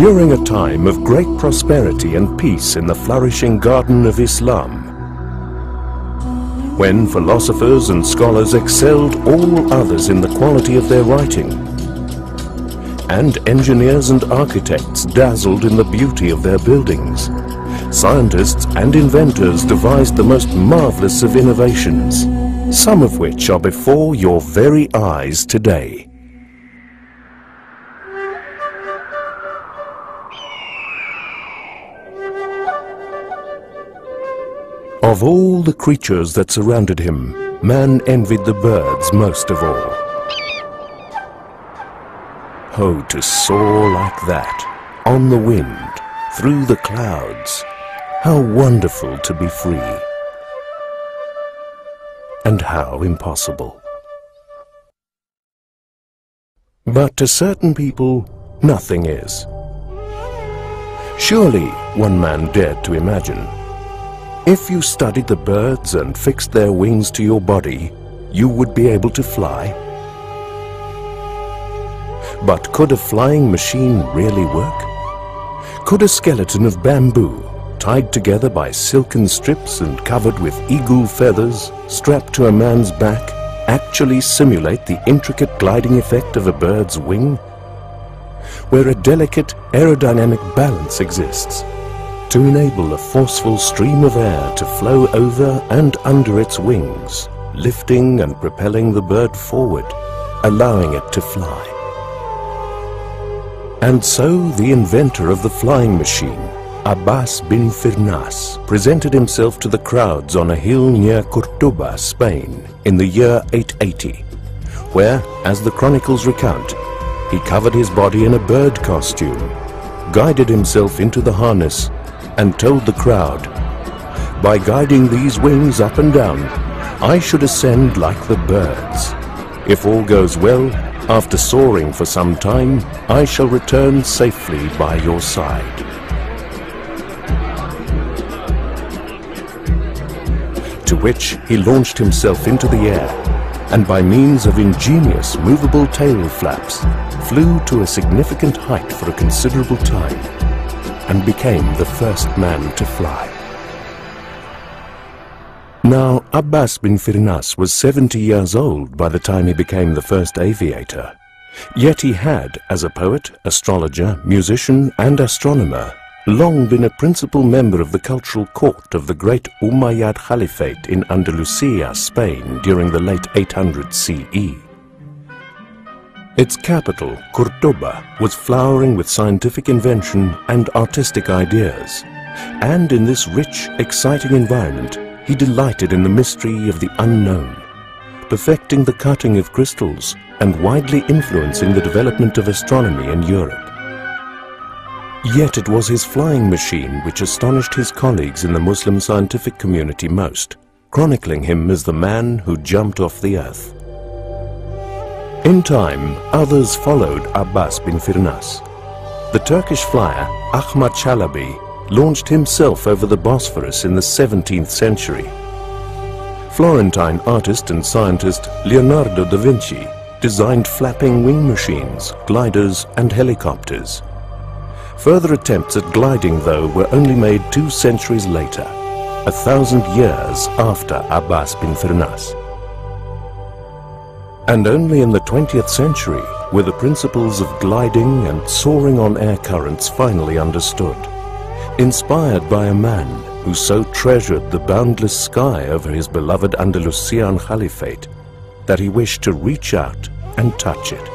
During a time of great prosperity and peace in the flourishing garden of Islam, when philosophers and scholars excelled all others in the quality of their writing, and engineers and architects dazzled in the beauty of their buildings, scientists and inventors devised the most marvelous of innovations, some of which are before your very eyes today. Of all the creatures that surrounded him, man envied the birds most of all. Oh, to soar like that, on the wind, through the clouds, how wonderful to be free, and how impossible. But to certain people, nothing is. Surely, one man dared to imagine, if you studied the birds and fixed their wings to your body, you would be able to fly. But could a flying machine really work? Could a skeleton of bamboo, tied together by silken strips and covered with eagle feathers, strapped to a man's back, actually simulate the intricate gliding effect of a bird's wing? Where a delicate aerodynamic balance exists, to enable a forceful stream of air to flow over and under its wings, lifting and propelling the bird forward, allowing it to fly. And so the inventor of the flying machine, Abbas bin Firnas, presented himself to the crowds on a hill near Cordoba, Spain, in the year 880, where, as the chronicles recount, he covered his body in a bird costume, guided himself into the harness, and told the crowd, by guiding these wings up and down, I should ascend like the birds. If all goes well, after soaring for some time, I shall return safely by your side. To which he launched himself into the air, and by means of ingenious movable tail flaps, flew to a significant height for a considerable time, and became the first man to fly. Now, Abbas bin Firnas was 70 years old by the time he became the first aviator. Yet he had, as a poet, astrologer, musician and astronomer, long been a principal member of the cultural court of the great Umayyad Caliphate in Andalusia, Spain, during the late 800 CE. Its capital, Cordoba, was flowering with scientific invention and artistic ideas. And in this rich, exciting environment, he delighted in the mystery of the unknown, perfecting the cutting of crystals and widely influencing the development of astronomy in Europe. Yet it was his flying machine which astonished his colleagues in the Muslim scientific community most, chronicling him as the man who jumped off the earth. In time, others followed Abbas bin Firnas. The Turkish flyer, Ahmad Chalabi, launched himself over the Bosphorus in the 17th century. Florentine artist and scientist Leonardo da Vinci designed flapping wing machines, gliders and helicopters. Further attempts at gliding, though, were only made 2 centuries later, 1,000 years after Abbas bin Firnas. And only in the 20th century were the principles of gliding and soaring on air currents finally understood, inspired by a man who so treasured the boundless sky over his beloved Andalusian Caliphate that he wished to reach out and touch it.